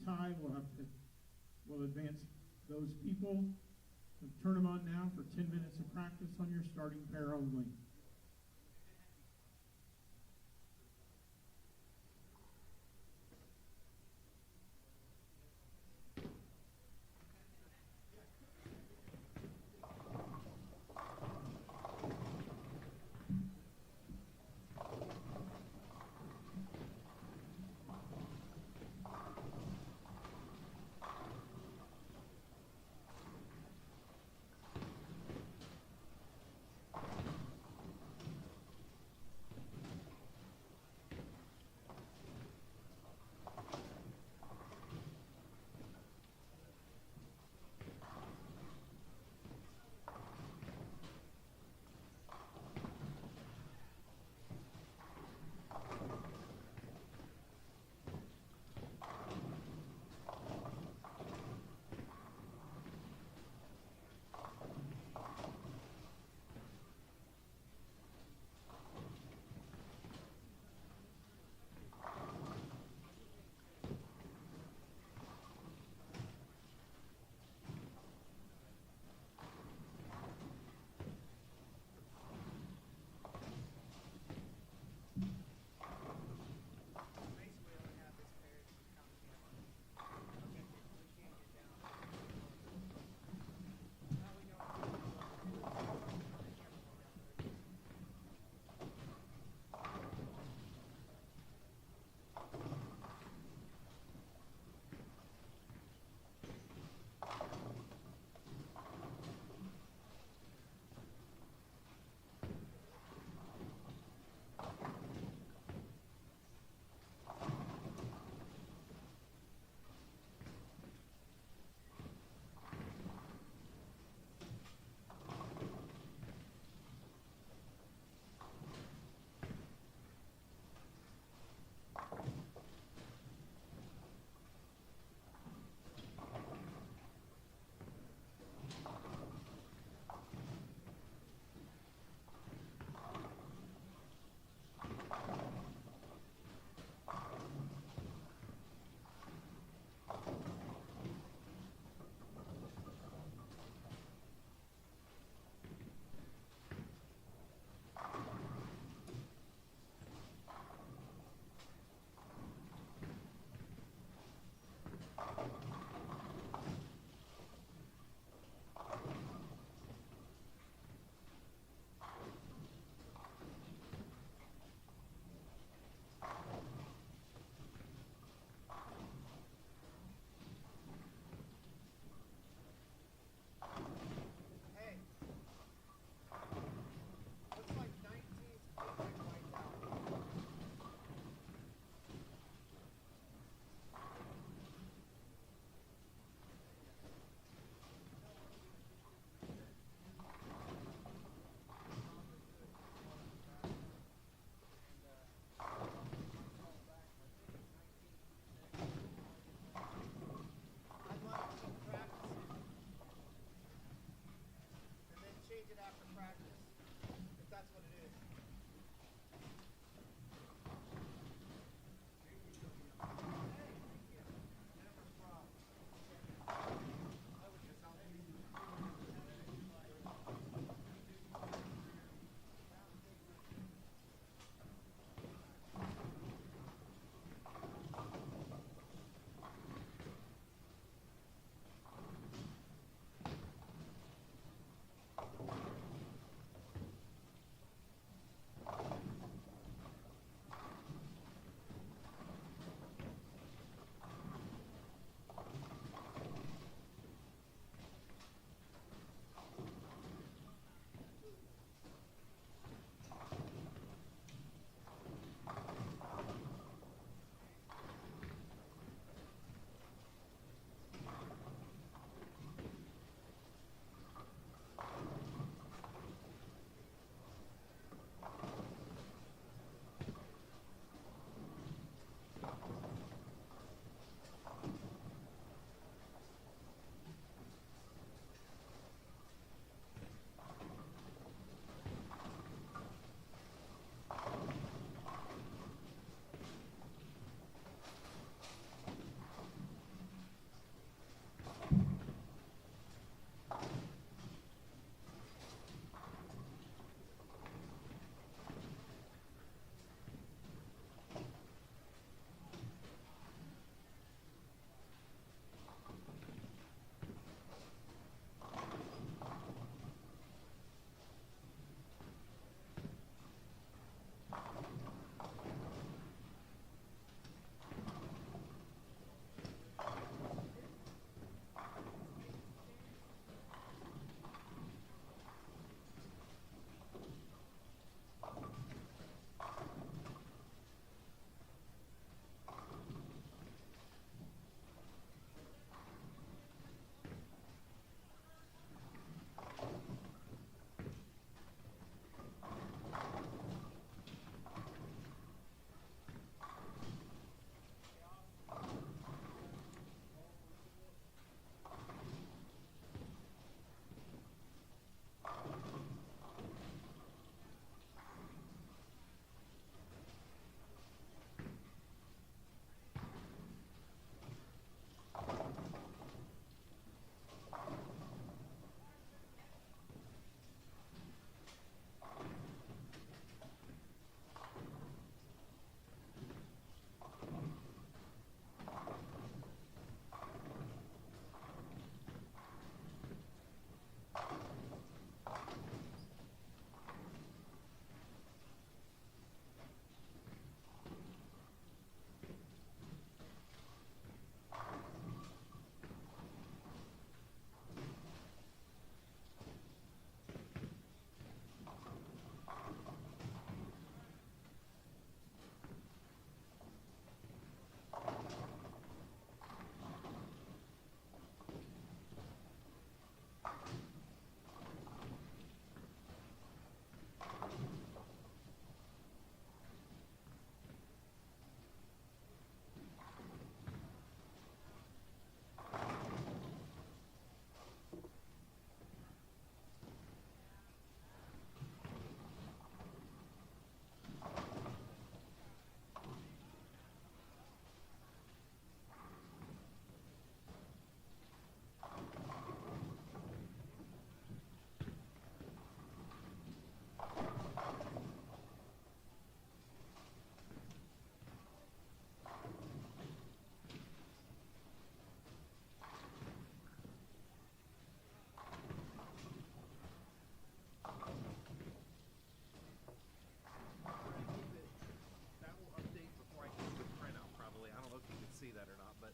tie, we'll advance those people. Turn them on now for 10 minutes of practice on your starting pair only.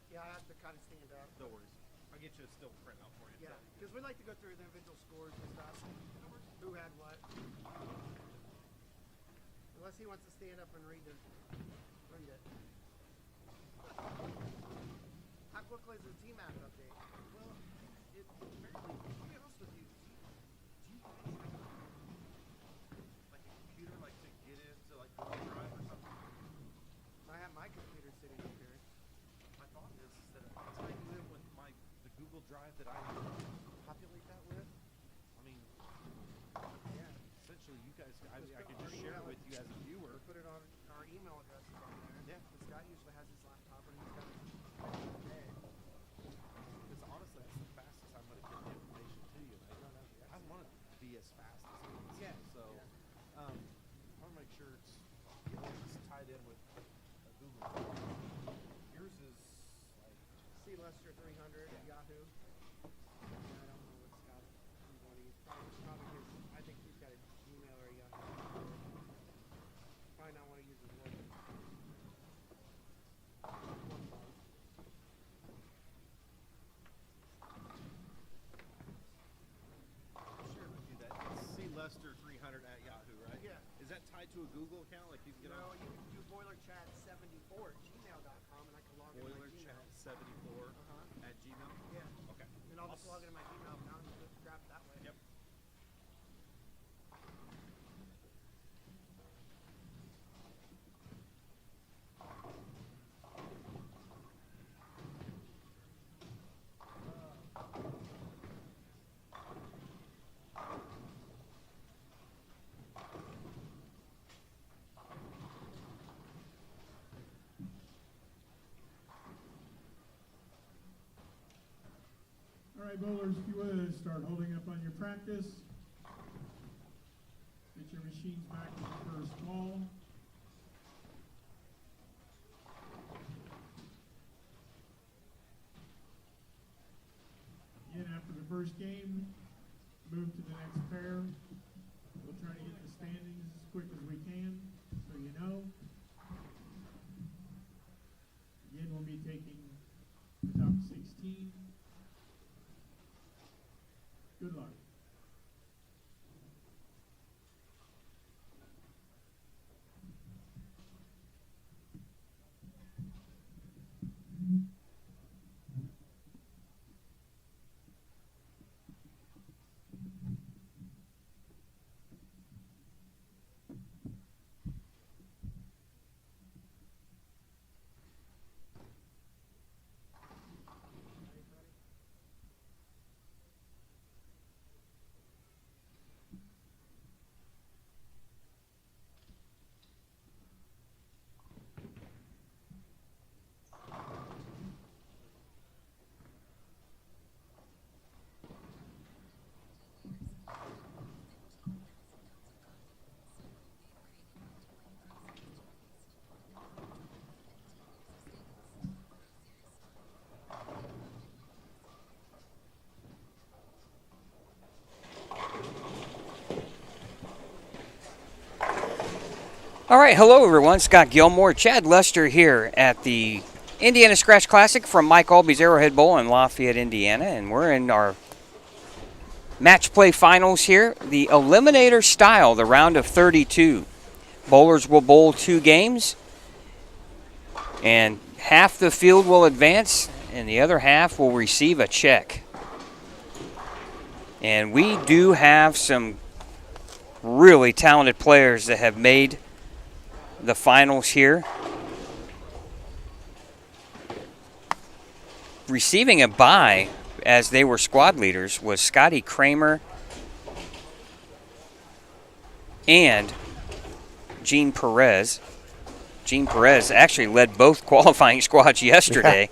Yeah, I have to kind of stand up. No worries. I'll get you a still print out for you. Yeah, because we like to go through the individual scores and stuff. Who had what. Unless he wants to stand up and read it. How quickly is the team map update? Well, it apparently, to be honest with you, do you guys have like a computer like to get into like Google Drive or something? I have my computer sitting up here. My thought is that if I tie you in with the Google Drive that I populate that with, I mean, Yeah. essentially you guys, I can just share it with you as a viewer. Put it on our email addresses on there. Yeah. Because Scott usually has his laptop and he's got his day. Because honestly, that's the fastest I'm going to get the information to you. I want it to be as fast as possible. Yeah. So, I want to make sure it's tied in with a Google. Yours is like C Lester 300 at Yahoo. Yeah, I don't know what Scott he's going to use. Probably his, I think he's got a Gmail or a Yahoo. Probably not want to use his work. share with you that C Lester 300 at Yahoo, right? Yeah. Is that tied to a Google account? Like you can get No, on you can do boilerchat74 at gmail.com and I can log into my Gmail. boilerchat74 at Gmail? Yeah. Okay. And I'll just log into my Gmail account and just grab it that way. Yep. All right, bowlers, if you would, start holding up on your practice. Get your machines back to the first ball. Again, after the first game, move to the next pair. We'll try to get the standings as quick as we can, so you know. Again, we'll be taking the top 16. Good luck. All right, hello everyone. Scott Gilmore, Chad Lester here at the Indiana Scratch Classic from Mike Aulby's Arrowhead Bowl in Lafayette, Indiana, and we're in our match play finals here. The eliminator style, the round of 32. Bowlers will bowl 2 games, and half the field will advance, and the other half will receive a check. And we do have some really talented players that have made the finals here. Receiving a bye as they were squad leaders was Scotty Kramer and Gene Perez. Gene Perez actually led both qualifying squads yesterday.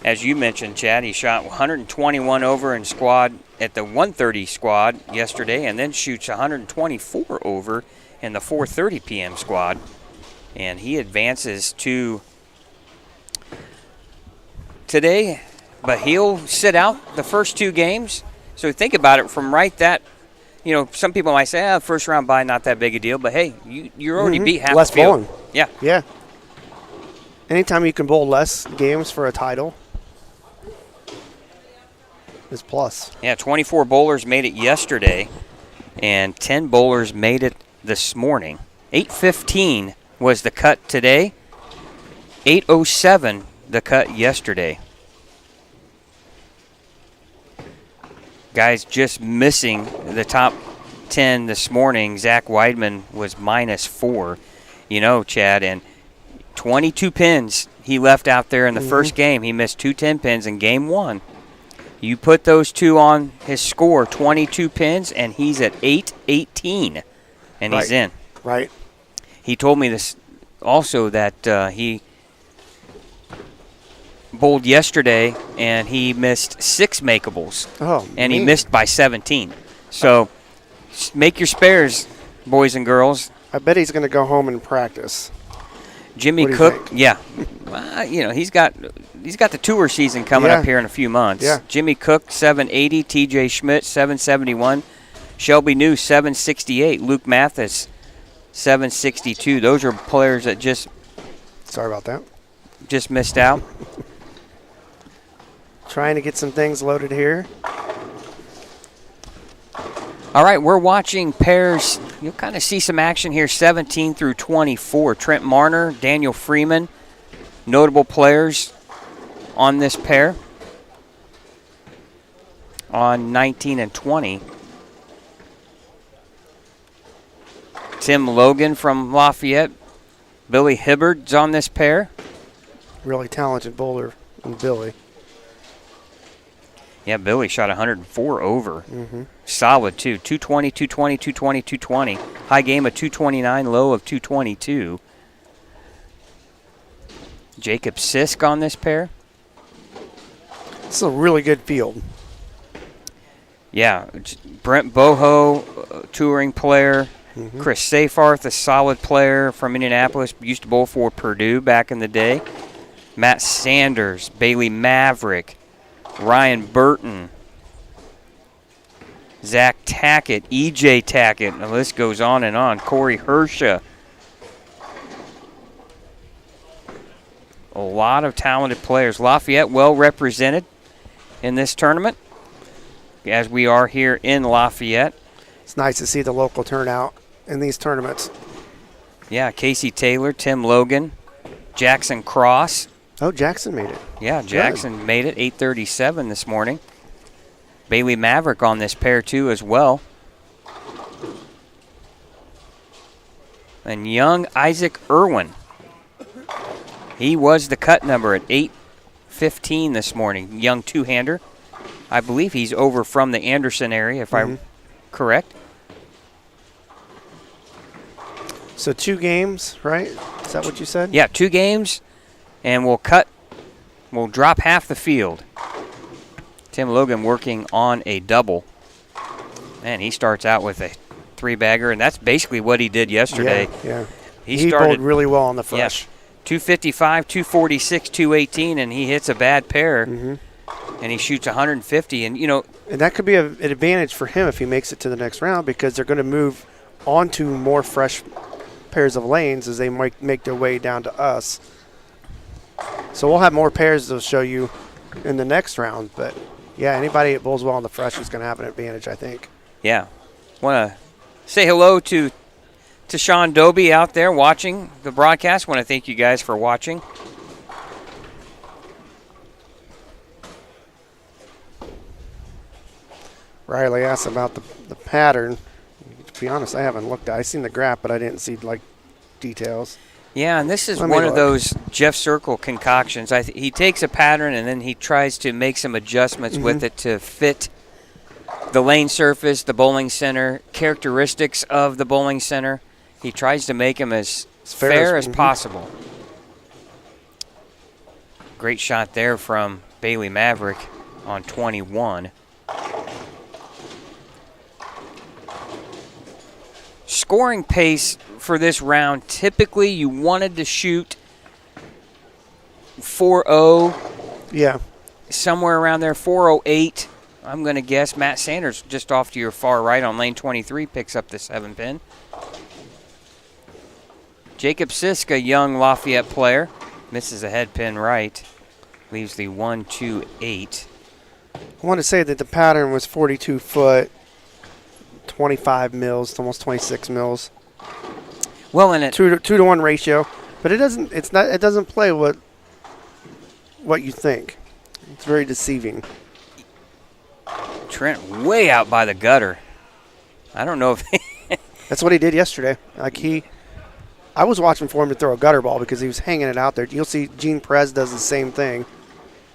As you mentioned, Chad, he shot 121 over in squad at the 1:30 squad yesterday, and then shoots 124 over in the 4:30 p.m. squad. And he advances to today, but he'll sit out the first 2 games. So think about it from right that, you know, some people might say, first round bye, not that big a deal. But, hey, you're already beat half less the field. bowling. Yeah. Yeah. Anytime you can bowl less games for a title, is plus. Yeah, 24 bowlers made it yesterday, and 10 bowlers made it this morning. 8:15 was the cut today. 8:07 the cut yesterday. Guys just missing the top 10 this morning. Zach Weidman was -4. You know, Chad, and 22 pins he left out there in the first game. He missed 2 10 pins in game 1. You put those two on his score, 22 pins, and he's at 818, and he's in. Right. He told me this also that he bowled yesterday, and he missed 6 makeables. Oh, and he man. missed by 17. So make your spares, boys and girls. I bet he's going to go home and practice. Jimmy What do you Cook, think? yeah. You know, he's got the tour season coming Yeah. up here in a few months. Yeah. Jimmy Cook, 780. TJ Schmidt, 771. Shelby New, 768. Luke Mathis, 762. Those are players that just Sorry about that. missed out. Trying to get some things loaded here. All right, we're watching pairs. You'll kind of see some action here, 17 through 24. Trent Marner, Daniel Freeman, notable players on this pair on 19 and 20. Tim Logan from Lafayette. Billy Hibbard's on this pair. Really talented bowler in Billy. Yeah, Billy shot 104 over. Mm-hmm. Solid, too. 220, 220, 220, 220. High game of 229, low of 222. Jacob Sisk on this pair. This is a really good field. Yeah, Brent Boho, touring player. Mm-hmm. Chris Seyfarth, a solid player from Indianapolis, used to bowl for Purdue back in the day. Matt Sanders, Bailey Maverick, Ryan Burton, Zach Tackett, EJ Tackett, the list goes on and on. Corey Hersha. A lot of talented players. Lafayette well represented in this tournament, as we are here in Lafayette. It's nice to see the local turnout in these tournaments. Yeah, Casey Taylor, Tim Logan, Jackson Cross. Oh, Jackson made it. Yeah, Jackson made it, 8:37 this morning. Bailey Maverick on this pair, too, as well. And young Isaac Irwin. He was the cut number at 8:15 this morning. Young two-hander. I believe he's over from the Anderson area, if I'm correct. So 2 games, right? Is that what you said? Yeah, 2 games, and we'll drop half the field. Tim Logan working on a double. Man, he starts out with a 3-bagger, and that's basically what he did yesterday. Yeah. He He started bowled really well on the fresh. 255, 246, 218, and he hits a bad pair, Mm-hmm. and he shoots 150. And, you know, And that could be an advantage for him if he makes it to the next round, because they're going to move on to more fresh pairs of lanes as they might make their way down to us. So we'll have more pairs to show you in the next round. But, yeah, anybody that bowls well on the fresh is going to have an advantage, I think. yeah. Want to say hello to Sean Doby out there watching the broadcast. Want to thank you guys for watching. Riley asked about the pattern. To be honest, I haven't looked at it. I seen the graph, but I didn't see, like, details. Yeah, and this is Let me one of look. those Jeff Circle concoctions. He takes a pattern and then he tries to make some adjustments with it to fit the lane surface, the bowling center, characteristics of the bowling center. He tries to make them as fair as possible. Great shot there from Bailey Maverick on 21. Scoring pace for this round, typically you wanted to shoot 4-0, Yeah. somewhere around there, 408. I'm going to guess Matt Sanders just off to your far right on lane 23 picks up the 7-pin. Jacob Sisk, a young Lafayette player, misses a head pin right, leaves the 1-2-8. I want to say that the pattern was 42 foot, 25 mils, almost 26 mils. Well, and it 2-to-1 ratio, but it doesn't play what you think. It's very deceiving. Trent way out by the gutter. I don't know if That's what he did yesterday. I was watching for him to throw a gutter ball because he was hanging it out there. You'll see Gene Perez does the same thing.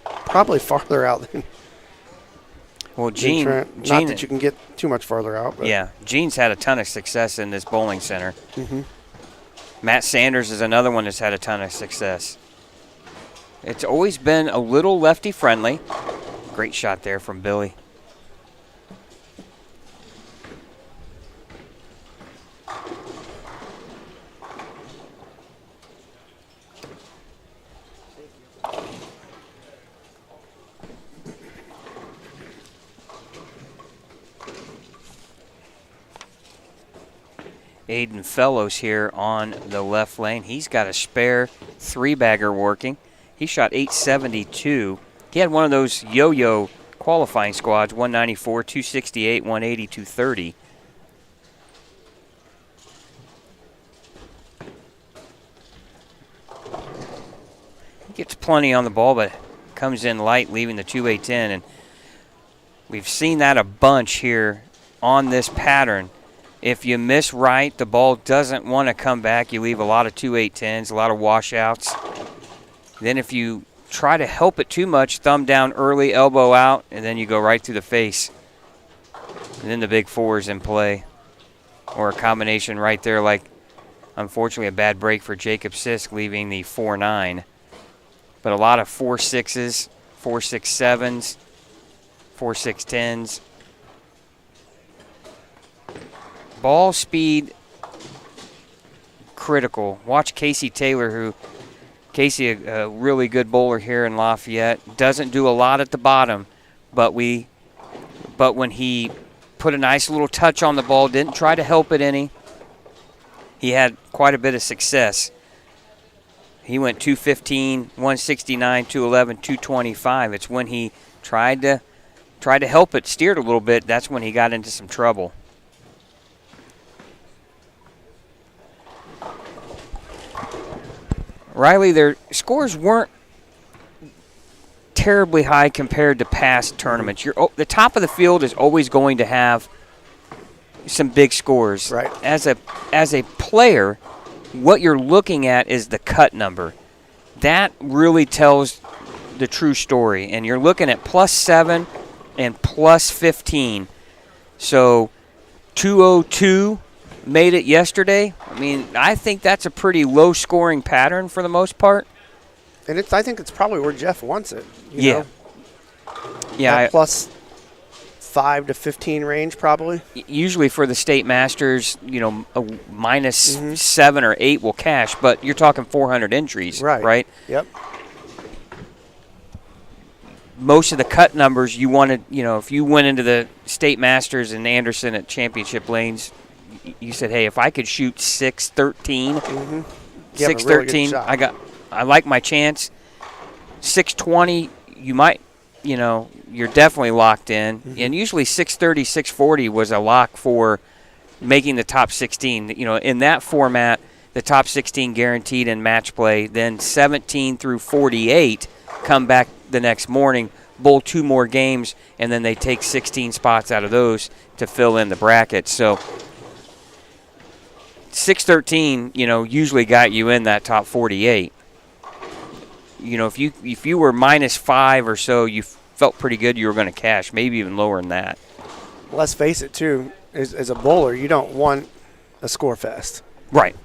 Probably farther out than Gene, Trent. Not that you can get too much farther out. But. Yeah, Gene's had a ton of success in this bowling center. Mm-hmm. Matt Sanders is another one that's had a ton of success. It's always been a little lefty friendly. Great shot there from Billy. Aiden Fellows here on the left lane. He's got a spare three-bagger working. He shot 872. He had one of those yo-yo qualifying squads, 194, 268, 180, 230. He gets plenty on the ball, but comes in light, leaving the 2-8-10. And we've seen that a bunch here on this pattern. If you miss right, the ball doesn't want to come back. You leave a lot of 2-8-10s, a lot of washouts. Then if you try to help it too much, thumb down early, elbow out, and then you go right through the face. And then the big four is in play. Or a combination right there, like, unfortunately, a bad break for Jacob Sisk, leaving the 4-9. But a lot of 4-6s, 4-6-7s, 4-6-10s. Ball speed critical. Watch Casey Taylor, Casey, a really good bowler here in Lafayette, doesn't do a lot at the bottom, but when he put a nice little touch on the ball, didn't try to help it any, he had quite a bit of success. He went 215, 169, 211, 225. It's when he tried to help it, steered a little bit, that's when he got into some trouble. Riley, their scores weren't terribly high compared to past tournaments. The top of the field is always going to have some big scores. Right. As a player, what you're looking at is the cut number. That really tells the true story. And you're looking at +7 and +15. So 202 made it yesterday. I mean, I think that's a pretty low-scoring pattern for the most part. And I think it's probably where Jeff wants it. Yeah. Know? Yeah. Plus 5 to 15 range, probably. Usually for the state masters, a -7 or 8 will cash, but you're talking 400 entries, right? Yep. Most of the cut numbers you wanted, if you went into the state masters in Anderson at championship lanes, you said, hey, if I could shoot 613, 613, really I like my chance. 620, you might, you're definitely locked in. And usually 630, 640 was a lock for making the top 16. In that format, the top 16 guaranteed in match play. Then 17 through 48 come back the next morning, bowl 2 more games, and then they take 16 spots out of those to fill in the bracket. So 613, usually got you in that top 48. If you were -5 or so, you felt pretty good you were going to cash, maybe even lower than that. Let's face it, too, as a bowler, you don't want a score fest. Right.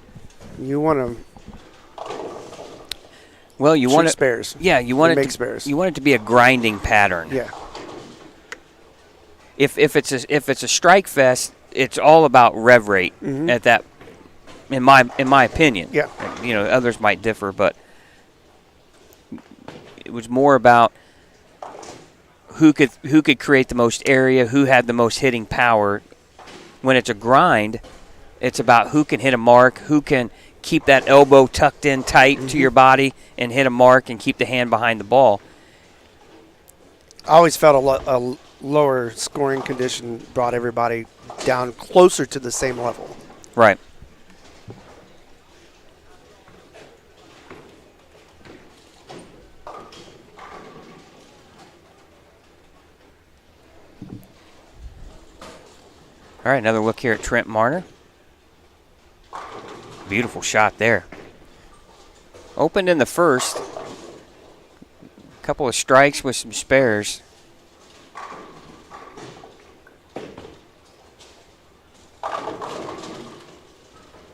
You want to you want spares. Yeah, you want make spares. You want it to be a grinding pattern. Yeah. If it's a strike fest, it's all about rev rate at that. In my opinion. Yeah. Others might differ, but it was more about who could create the most area, who had the most hitting power. When it's a grind, it's about who can hit a mark, who can keep that elbow tucked in tight to your body and hit a mark and keep the hand behind the ball. I always felt a lower scoring condition brought everybody down closer to the same level. Right. All right, another look here at Trent Marner. Beautiful shot there. Opened in the first. A couple of strikes with some spares.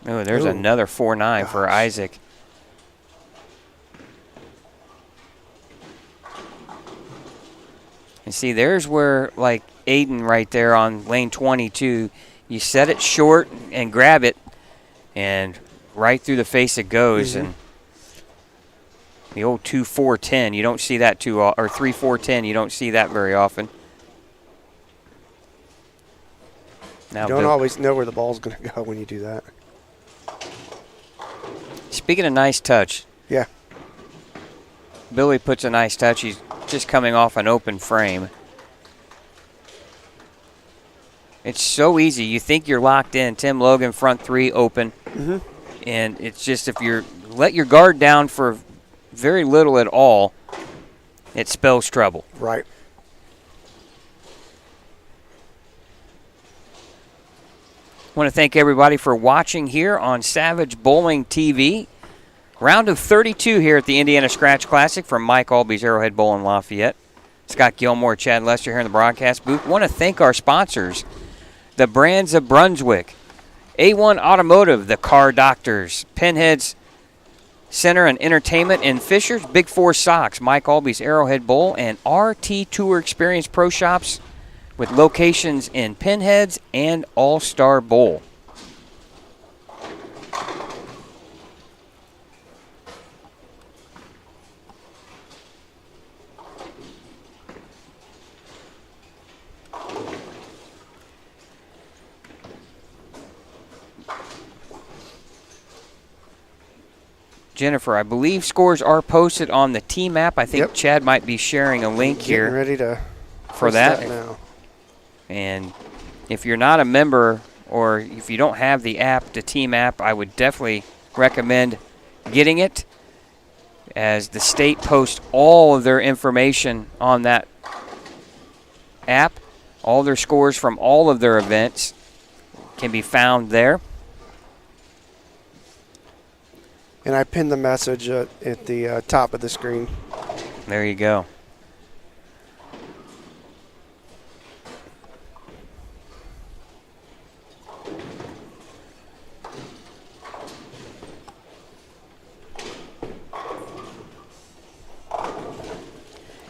Oh, there's Ooh. another 4-9 for Gosh. Isaac. And see, there's where, like Aiden right there on lane 22, you set it short and grab it, and right through the face it goes. Mhm. And the old 2-4-10, you don't see that too, or 3-4-10, you don't see that very often. Now You don't Bill, always know where the ball's going to go when you do that. speaking of nice touch, Yeah. Billy puts a nice touch. He's just coming off an open frame. It's so easy. You think you're locked in. Tim Logan, front three, open. Mm-hmm. And it's just if you let your guard down for very little at all, it spells trouble. Right. I want to thank everybody for watching here on Savage Bowling TV. Round of 32 here at the Indiana Scratch Classic from Mike Aulby's Arrowhead Bowl in Lafayette. Scott Gilmore, Chad Lester here in the broadcast booth. Want to thank our sponsors, the Brands of Brunswick, A1 Automotive, the Car Doctors, Pinheads Center and Entertainment in Fishers, Big Four Socks, Mike Aulby's Arrowhead Bowl, and RT Tour Experience Pro Shops with locations in Pinheads and All-Star Bowl. Jennifer, I believe scores are posted on the team app. I think Yep. Chad might be sharing a link Getting here ready to for post that. now. And if you're not a member or if you don't have the app, the team app, I would definitely recommend getting it, as the state posts all of their information on that app. All their scores from all of their events can be found there. And I pinned the message at the top of the screen. There you go.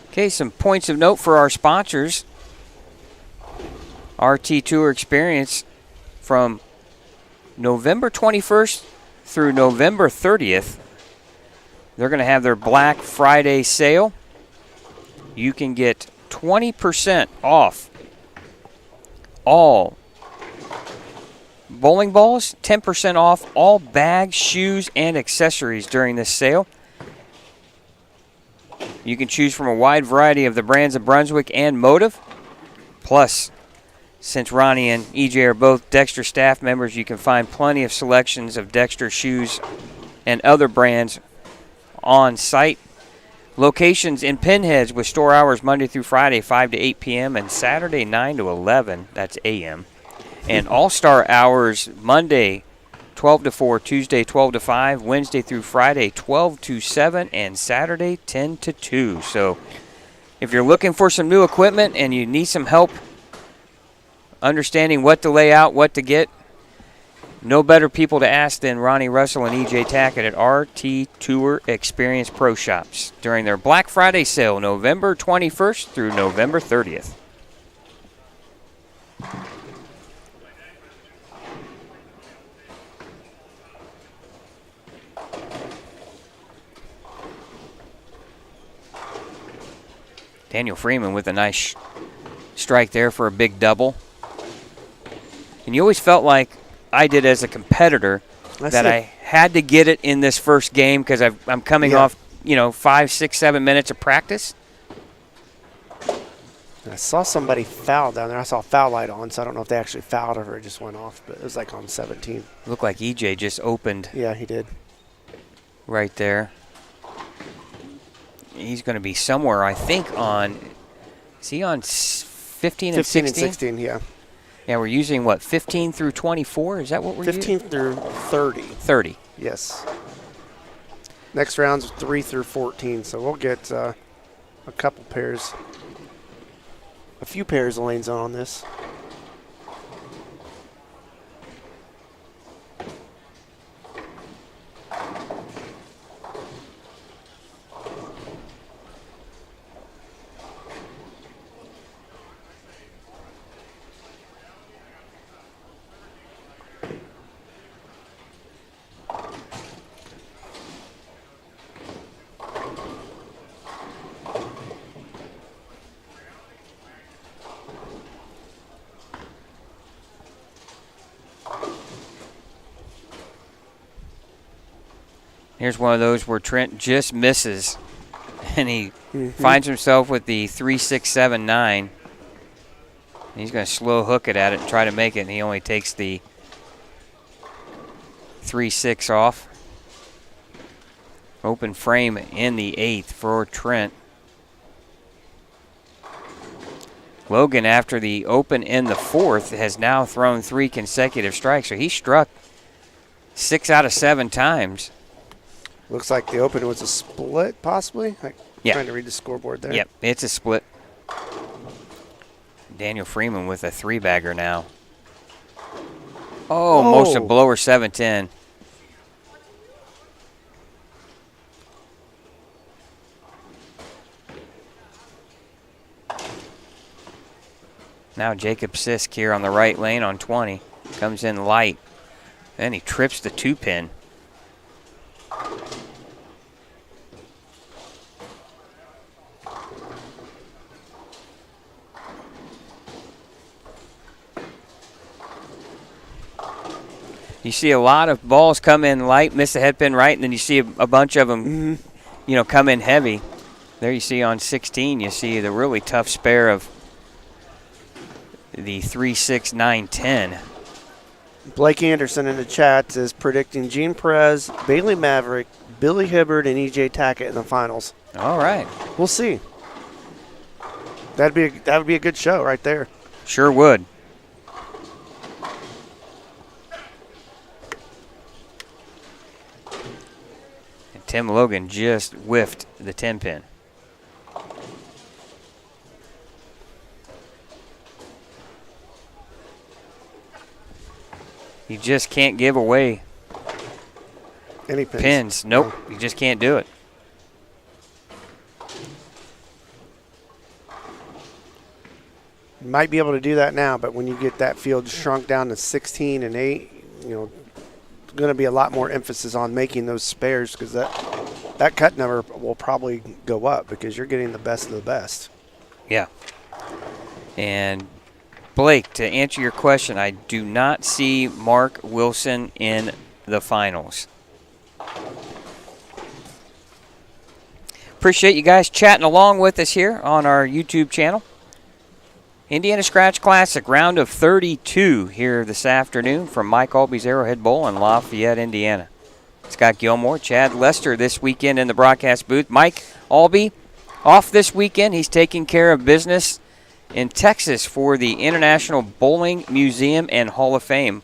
Okay, some points of note for our sponsors. RT Tour Experience from November 21st through November 30th. They're going to have their Black Friday sale. You can get 20% off all bowling balls, 10% off all bags, shoes, and accessories during this sale. You can choose from a wide variety of the brands of Brunswick and Motive. Plus, since Ronnie and EJ are both Dexter staff members, you can find plenty of selections of Dexter shoes and other brands on site. Locations in Pinheads with store hours Monday through Friday, 5 to 8 p.m. and Saturday, 9 to 11. That's a.m. And all-star hours Monday, 12 to 4, Tuesday, 12 to 5, Wednesday through Friday, 12 to 7, and Saturday, 10 to 2. So if you're looking for some new equipment and you need some help understanding what to lay out, what to get, no better people to ask than Ronnie Russell and EJ Tackett at RT Tour Experience Pro Shops during their Black Friday sale, November 21st through November 30th. Daniel Freeman with a nice strike there for a big double. And you always felt like I did as a competitor that I had to get it in this first game because I'm coming off, 5, 6, 7 minutes of practice. I saw somebody foul down there. I saw a foul light on, so I don't know if they actually fouled or it just went off, but it was like on 17. Looked like EJ just opened Yeah, he did. right there. He's going to be somewhere, I think, on, is he on 15 and 15 16? and 16, yeah. Yeah, we're using, what, 15 through 24? Is that what we're using? 15 through 30. 30. Yes. Next round's 3 through 14, so we'll get a couple pairs, a few pairs of lanes on this. Here's one of those where Trent just misses, and he finds himself with the 3.679. He's going to slow hook it at it and try to make it, and he only takes the 3.6 off. Open frame in the 8th for Trent. Logan, after the open in the 4th, has now thrown 3 consecutive strikes, so he struck 6 out of 7 times. Looks like the open was a split, possibly. Yeah. Trying to read the scoreboard there. Yep, it's a split. Daniel Freeman with a 3-bagger now. Oh, most of blower 7-10. Now Jacob Sisk here on the right lane on 20. Comes in light. Then he trips the 2-pin. You see a lot of balls come in light, miss the head pin right, and then you see a bunch of them, come in heavy. There you see on 16, you see the really tough spare of the 3.6.9.10. Blake Anderson in the chat is predicting Gene Perez, Bailey Maverick, Billy Hibbard, and EJ Tackett in the finals. All right. We'll see. That would be a good show right there. Sure would. And Tim Logan just whiffed the 10-pin. You just can't give away Any pins. pins. Nope, you just can't do it. You might be able to do that now, but when you get that field shrunk down to 16 and 8, there's going to be a lot more emphasis on making those spares because that cut number will probably go up because you're getting the best of the best. Yeah. And Blake, to answer your question, I do not see Mark Wilson in the finals. Appreciate you guys chatting along with us here on our YouTube channel. Indiana Scratch Classic, round of 32 here this afternoon from Mike Aulby's Arrowhead Bowl in Lafayette, Indiana. Scott Gilmore, Chad Lester this weekend in the broadcast booth. Mike Aulby off this weekend. He's taking care of business in Texas for the International Bowling Museum and Hall of Fame.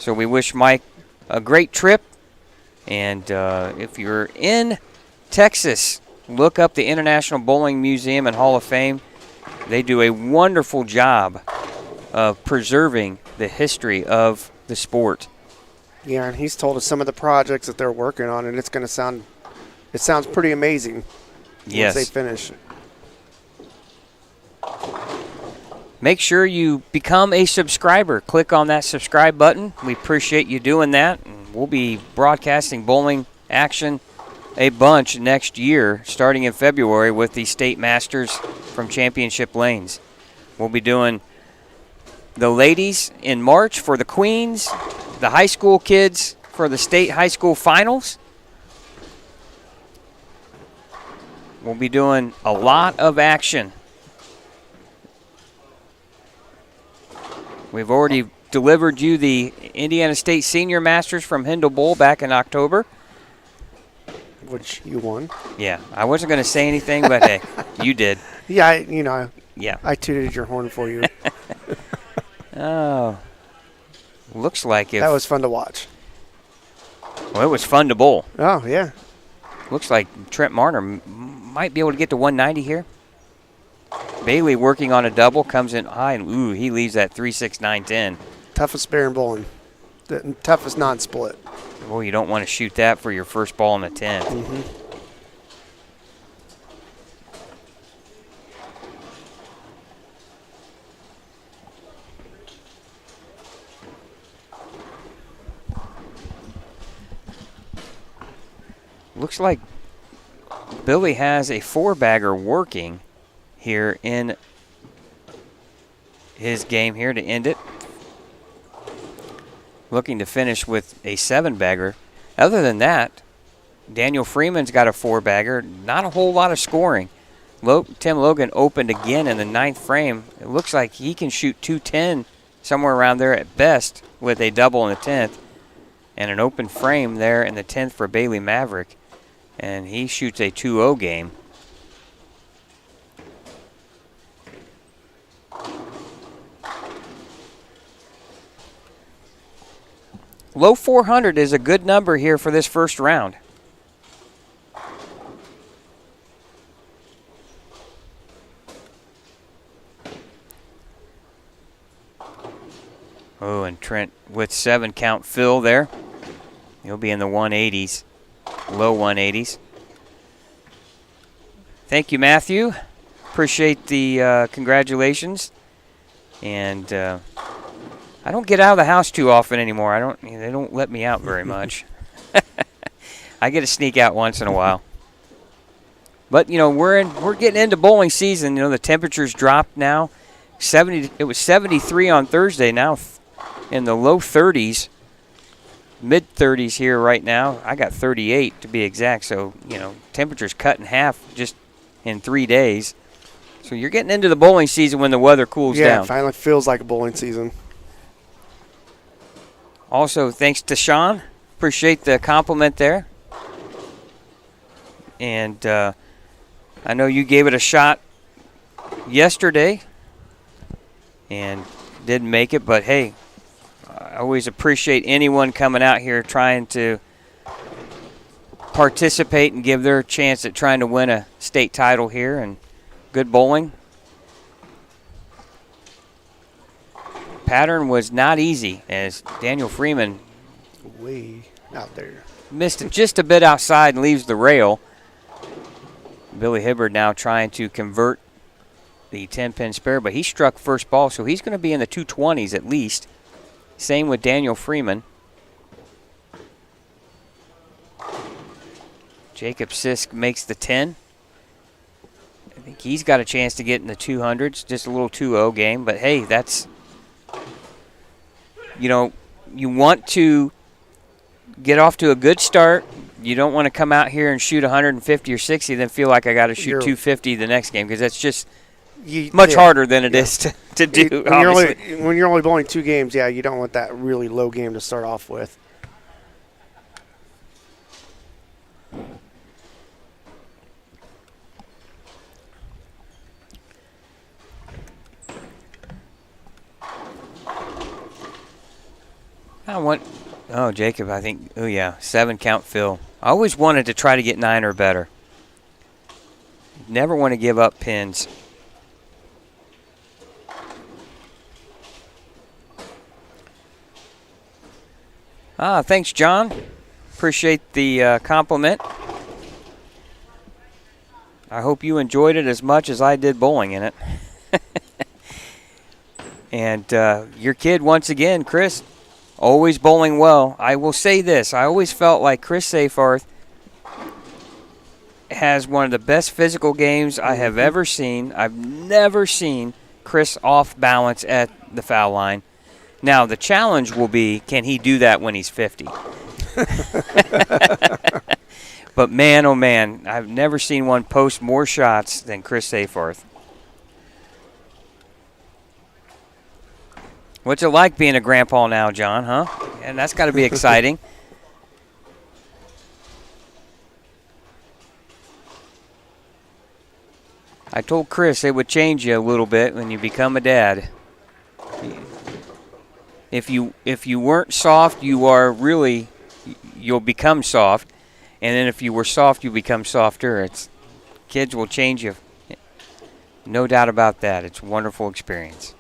So we wish Mike a great trip. And if you're in Texas, look up the International Bowling Museum and Hall of Fame. They do a wonderful job of preserving the history of the sport. Yeah, and he's told us some of the projects that they're working on, and it sounds pretty amazing Yes. once they finish. Make sure you become a subscriber. Click on that subscribe button. We appreciate you doing that. And we'll be broadcasting bowling action a bunch next year, starting in February with the State Masters from Championship Lanes. We'll be doing the ladies in March for the Queens, the high school kids for the state high school finals. We'll be doing a lot of action We've already delivered you the Indiana State Senior Masters from Hindle Bowl back in October. Which you won. Yeah, I wasn't going to say anything, but hey, you did. Yeah, Yeah. I tooted your horn for you. Oh, looks like That was fun to watch. Well, it was fun to bowl. Oh, yeah. Looks like Trent Marner might be able to get to 190 here. Bailey working on a double, comes in high, and ooh, he leaves that 3.6910. Toughest pair in bowling. The toughest non-split. Boy, you don't want to shoot that for your first ball in the 10th. Mm-hmm. Looks like Billy has a 4-bagger working here in his game here to end it. Looking to finish with a 7-bagger. Other than that, Daniel Freeman's got a 4-bagger. Not a whole lot of scoring. Tim Logan opened again in the 9th frame. It looks like he can shoot 210 somewhere around there at best with a double in the 10th. And an open frame there in the 10th for Bailey Maverick. And he shoots a 2-0 game. Low 400 is a good number here for this first round. Oh, and Trent with 7-count fill there. He'll be in the 180s, low 180s. Thank you, Matthew. Appreciate the congratulations. And I don't get out of the house too often anymore. They don't let me out very much. I get to sneak out once in a while. But we're getting into bowling season. The temperatures dropped now. It was 73 on Thursday. Now in the low 30s, mid 30s here right now. I got 38 to be exact. So temperatures cut in half just in 3 days. So you're getting into the bowling season when the weather cools down. Yeah, it finally feels like a bowling season. Also, thanks to Sean. Appreciate the compliment there. And I know you gave it a shot yesterday and didn't make it, but hey, I always appreciate anyone coming out here trying to participate and give their chance at trying to win a state title here. And good bowling. Pattern was not easy as Daniel Freeman Way out there. missed it just a bit outside and leaves the rail. Billy Hibbard now trying to convert the 10-pin spare, but he struck first ball, so he's going to be in the 220s at least. Same with Daniel Freeman. Jacob Sisk makes the 10. I think he's got a chance to get in the 200s, just a little 2-0 game, but hey, that's... you want to get off to a good start. You don't want to come out here and shoot 150 or 60, then feel like I got to shoot 250 the next game, because that's just much harder than it is to do. When you're only bowling 2 games, you don't want that really low game to start off with. Jacob, I think, 7-count fill. I always wanted to try to get 9 or better. Never want to give up pins. Thanks, John. Appreciate the compliment. I hope you enjoyed it as much as I did bowling in it. And your kid, once again, Chris, always bowling well. I will say this. I always felt like Chris Seyfarth has one of the best physical games I have ever seen. I've never seen Chris off balance at the foul line. Now, the challenge will be, can he do that when he's 50? But man, oh man, I've never seen one post more shots than Chris Seyfarth. What's it like being a grandpa now, John, huh? And that's got to be exciting. I told Chris it would change you a little bit when you become a dad. If you weren't soft, you'll become soft. And then if you were soft, you become softer. Kids will change you. No doubt about that. It's a wonderful experience.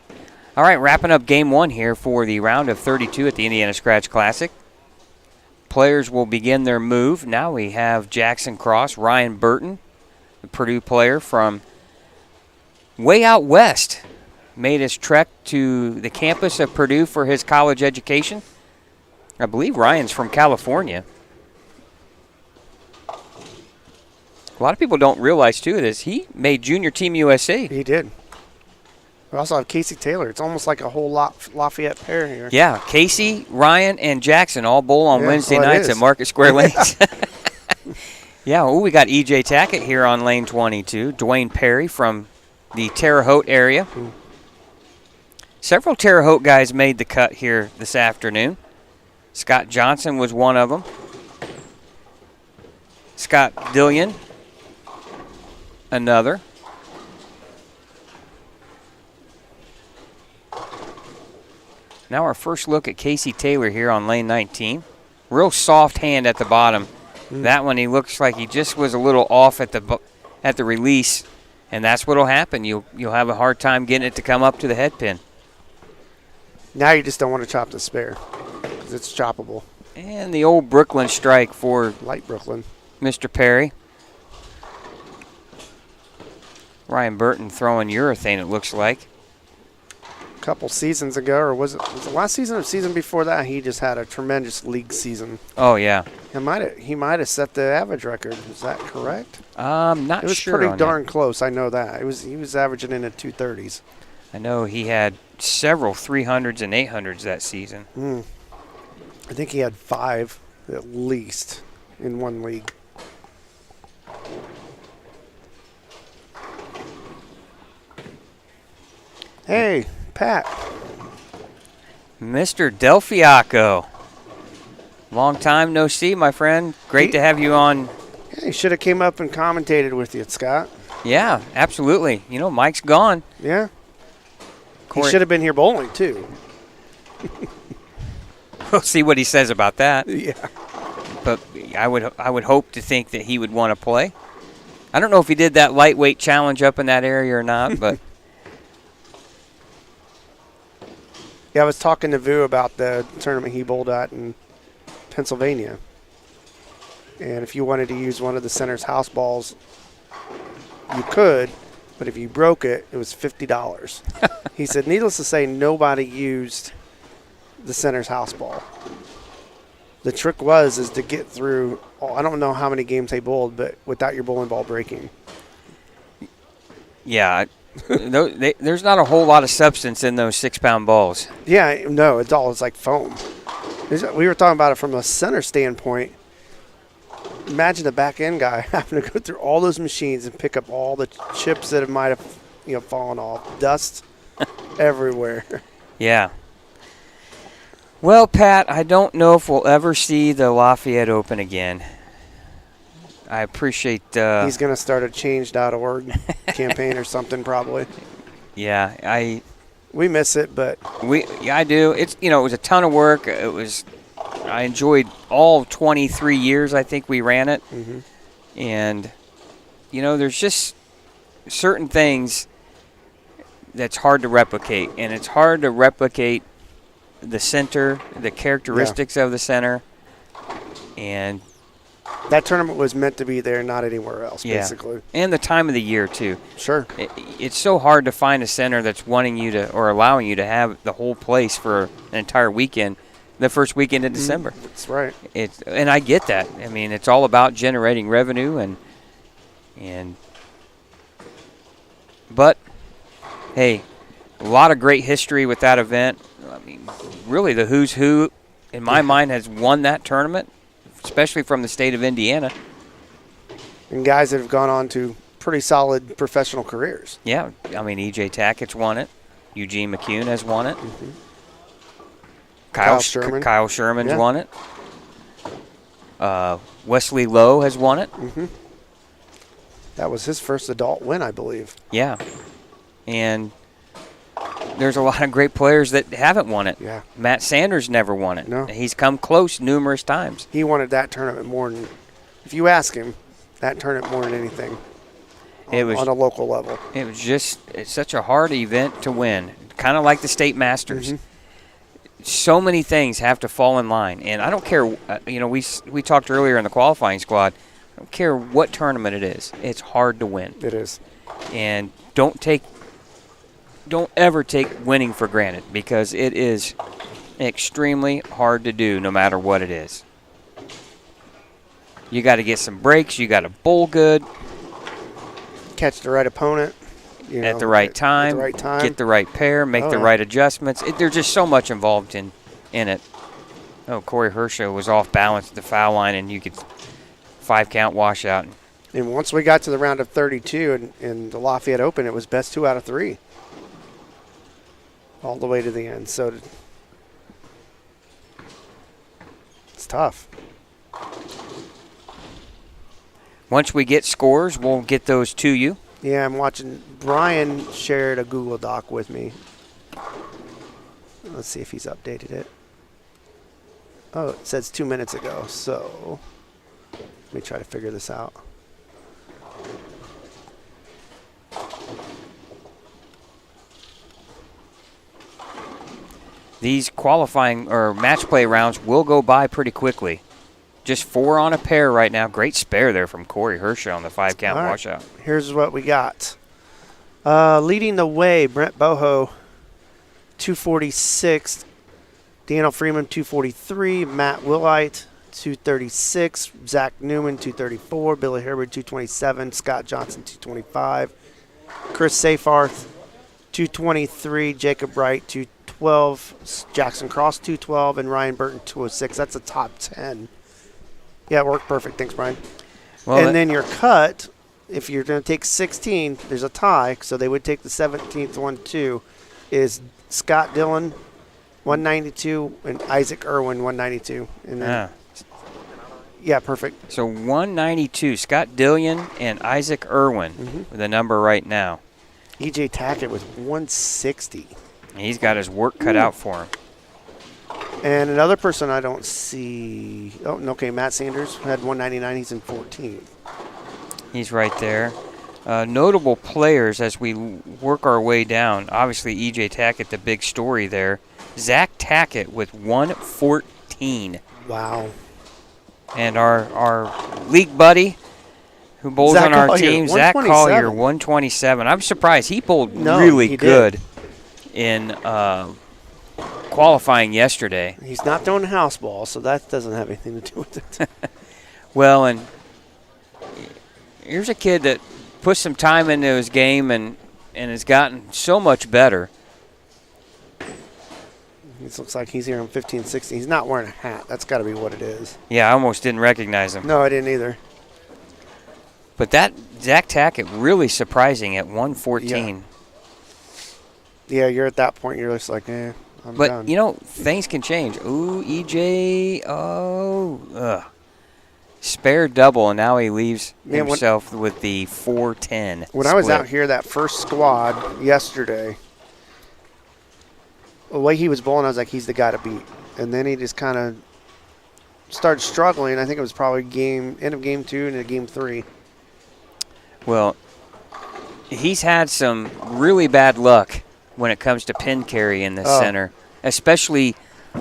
All right, wrapping up game 1 here for the round of 32 at the Indiana Scratch Classic. Players will begin their move. Now we have Jackson Cross, Ryan Burton, the Purdue player from way out west, made his trek to the campus of Purdue for his college education. I believe Ryan's from California. A lot of people don't realize, too, that he made Junior Team USA. He did. We also have Casey Taylor. It's almost like a whole Lafayette pair here. Yeah, Casey, Ryan, and Jackson all bowl on Wednesday nights at Market Square Lanes. Yeah, we got E.J. Tackett here on lane 22. Dwayne Perry from the Terre Haute area. Several Terre Haute guys made the cut here this afternoon. Scott Johnson was one of them. Scott Dillion, another. Now our first look at Casey Taylor here on lane 19. Real soft hand at the bottom. That one, he looks like he just was a little off at the release, and that's what'll happen. You'll have a hard time getting it to come up to the head pin. Now you just don't want to chop the spare because it's choppable. And the old Brooklyn strike for Light Brooklyn. Mr. Perry. Ryan Burton throwing urethane, it looks like. A couple seasons ago, or was it last season or season before that, he just had a tremendous league season. Oh, yeah. He might have set the average record. Is that correct? Not sure. It was pretty darn close. I know that. He was averaging in the 230s. I know he had several 300s and 800s that season. I think he had 5 at least in one league. Hey, Pat. Mr. Delfiaco. Long time no see, my friend. Great to have you on. Yeah, he should have came up and commentated with you, Scott. Yeah, absolutely. You know, Mike's gone. Yeah. He should have been here bowling, too. We'll see what he says about that. Yeah. But I would hope to think that he would want to play. I don't know if he did that lightweight challenge up in that area or not, but yeah, I was talking to Vu about the tournament he bowled at in Pennsylvania. And if you wanted to use one of the center's house balls, you could, but if you broke it, it was $50. He said, needless to say, nobody used the center's house ball. The trick is to get through, I don't know how many games they bowled, but without your bowling ball breaking. yeah, there's not a whole lot of substance in those 6-pound balls. Yeah, no, it's like foam. We were talking about it from a center standpoint. Imagine the back end guy having to go through all those machines and pick up all the chips that might have fallen off. Dust everywhere. Yeah. Well, Pat, I don't know if we'll ever see the Lafayette Open again. I appreciate... He's going to start a change.org campaign or something probably. Yeah, we miss it, but... I do. It was a ton of work. I enjoyed all 23 years I think we ran it. Mm-hmm. And, there's just certain things that's hard to replicate. And it's hard to replicate the center, the characteristics of the center. And that tournament was meant to be there, not anywhere else, basically. And the time of the year, too. Sure. It's so hard to find a center that's wanting you to, or allowing you to have the whole place for an entire weekend, the first weekend in December. That's right. And I get that. I mean, it's all about generating revenue but, hey, a lot of great history with that event. I mean, really the who's who, in my mind, has won that tournament, especially from the state of Indiana. And guys that have gone on to pretty solid professional careers. Yeah, I mean, E.J. Tackett's won it. Eugene McCune has won it. Mm-hmm. Kyle Sherman. Kyle Sherman's Yeah. won it. Wesley Lowe has won it. That was his first adult win, I believe. Yeah. And there's a lot of great players that haven't won it. Yeah. Matt Sanders never won it. No. He's come close numerous times. He wanted that tournament more than, if you ask him, that tournament more than anything. It was on a local level. it's such a hard event to win. Kind of like the state masters. So many things have to fall in line, and I don't care. We talked earlier in the qualifying squad. I don't care what tournament it is. It's hard to win, It is. and don't ever take winning for granted, because it is extremely hard to do, no matter what it is. You got to get some breaks. You got to bowl good Catch the right opponent. at the right time. At the right time. Get the right pair. Make the yeah. right adjustments. There's just so much involved in it. Oh, Corey Hershow was off balance at the foul line, and you could 5-count washout. And once we got to the round of 32 in the Lafayette Open, it was best 2 out of 3. All the way to the end. So it's tough. Once we get scores, we'll get those to you. Yeah, I'm watching. Brian shared a Google Doc with me. Let's see if he's updated it. Oh, it says 2 minutes ago. So let me try to figure this out. These qualifying or match play rounds will go by pretty quickly. Just 4 on a pair right now. Great spare there from Corey Hershow on the 5-count All right. washout. Here's what we got. Leading the way, Brent Boho, 246. Daniel Freeman, 243. Matt Willite, 236. Zach Newman, 234. Billy Herbert, 227. Scott Johnson, 225. Chris Seyfarth, 223. Jacob Wright, 212. Jackson Cross, 212. And Ryan Burton, 206. That's a top 10. Yeah, it worked perfect. Thanks, Brian. Well, And then your cut, if you're going to take 16, there's a tie, so they would take the 17th one too, is Scott Dillon, 192, and Isaac Irwin, 192. And then, yeah, perfect. So 192, Scott Dillon and Isaac Irwin with a number right now. EJ Tackett was 160. He's got his work cut out for him. And another person I don't see. Oh, okay, Matt Sanders had 199. He's in 14th. He's right there. Notable players as we work our way down. Obviously, E.J. Tackett, the big story there. Zach Tackett with 114. Wow. And our league buddy who bowls Zach on our Collier, team, Zach 127. Collier, 127. I'm surprised. He bowled No, really he did. good in qualifying yesterday. He's not throwing a house ball, so that doesn't have anything to do with it. Well, and here's a kid that put some time into his game and has gotten so much better. It looks like he's here on 15, 16. He's not wearing a hat. That's got to be what it is. Yeah, I almost didn't recognize him. No, I didn't either. But that Zach Tackett really surprising at 114. Yeah, you're at that point. You're just like, I'm But, done. you know, things can change. Ooh, EJ, spare double, and now he leaves Man, himself with the 410 When I was split. out here, that first squad yesterday, the way he was bowling, I was like, he's the guy to beat. And then he just kind of started struggling. I think it was probably end of game 2 and game 3. Well, he's had some really bad luck when it comes to pin carry in the center, especially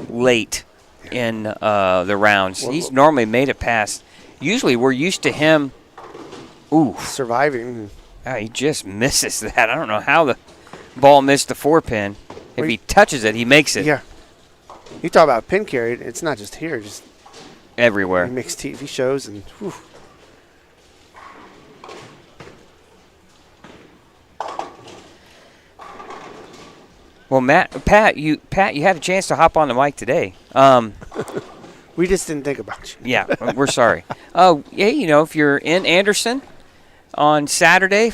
late in the rounds. He's normally made it past. Usually we're used to him. Ooh. Surviving. He just misses that. I don't know how the ball missed the 4-pin. If he touches it, he makes it. Yeah. You talk about pin carry, it's not just here, just everywhere. he makes TV shows and whew. Well, Pat, you had a chance to hop on the mic today. We just didn't think about you. Yeah, we're sorry. Yeah, if you're in Anderson on Saturday,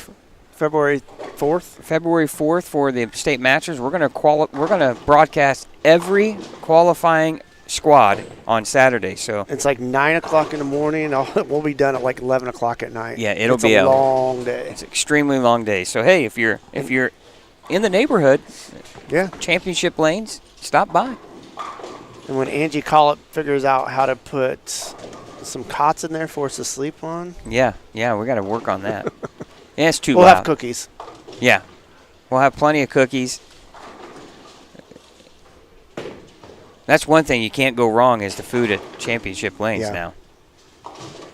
February 4th. February 4th for the state matches. We're gonna broadcast every qualifying squad on Saturday. So It's like 9 o'clock in the morning. We'll be done at like 11 o'clock at night. yeah, it'll It's be a long day. It's an extremely long day. So hey, if you're in the neighborhood, Yeah. championship lanes, stop by. And when Angie Collett figures out how to put some cots in there for us to sleep on, Yeah, we got to work on that. Yeah, it's too we'll loud. have cookies. Yeah, we'll have plenty of cookies. That's one thing you can't go wrong is the food at championship lanes Yeah. now.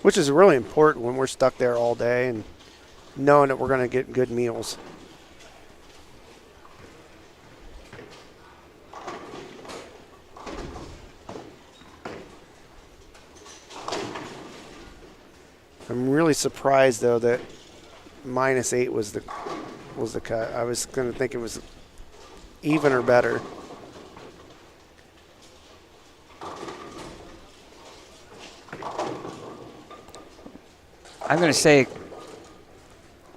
Which is really important when we're stuck there all day and knowing that we're going to get good meals. I'm really surprised though that -8 was the cut. I was going to think it was even or better. I'm going to say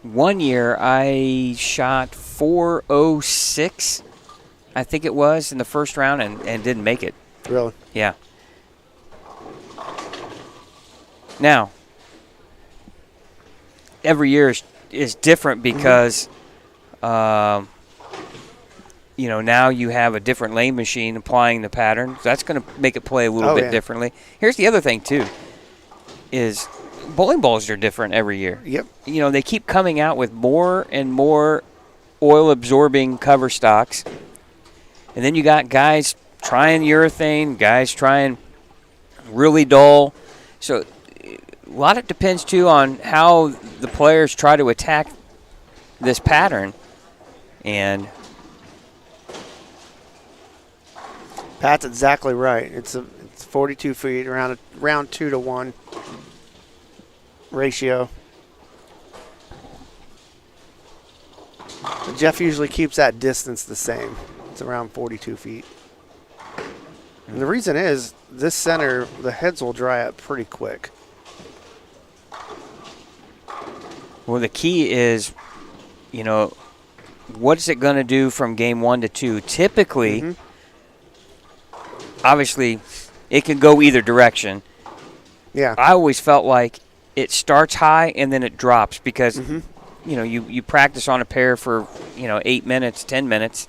one year I shot 406, I think it was, in the first round and didn't make it. Really? Yeah. Now, every year is different because, now you have a different lane machine applying the pattern. So that's going to make it play a little bit differently. Here's the other thing, too, is bowling balls are different every year. Yep. They keep coming out with more and more oil-absorbing cover stocks. And then you got guys trying urethane, guys trying really dull. So a lot of it depends, too, on how the players try to attack this pattern. And Pat's exactly right. It's 42 feet, around 2-to-1 ratio. Jeff usually keeps that distance the same. It's around 42 feet. And the reason is this center, the heads will dry up pretty quick. well, the key is, what is it going to do from game 1 to 2? Typically, obviously, it can go either direction. Yeah. I always felt like it starts high and then it drops because, you practice on a pair for, 8 minutes, 10 minutes.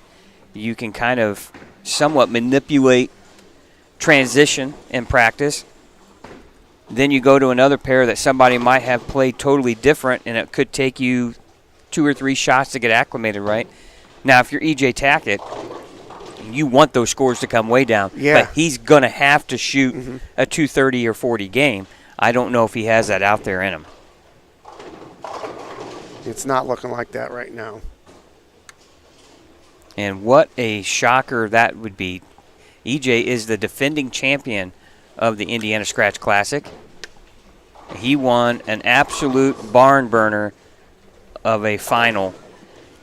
You can kind of somewhat manipulate transition in practice. Then you go to another pair that somebody might have played totally different, and it could take you 2 or 3 shots to get acclimated, right? Now, if you're E.J. Tackett, you want those scores to come way down. Yeah. But he's going to have to shoot a 230 or 40 game. I don't know if he has that out there in him. It's not looking like that right now. And what a shocker that would be. EJ is the defending champion of the Indiana Scratch Classic. He won an absolute barn burner of a final.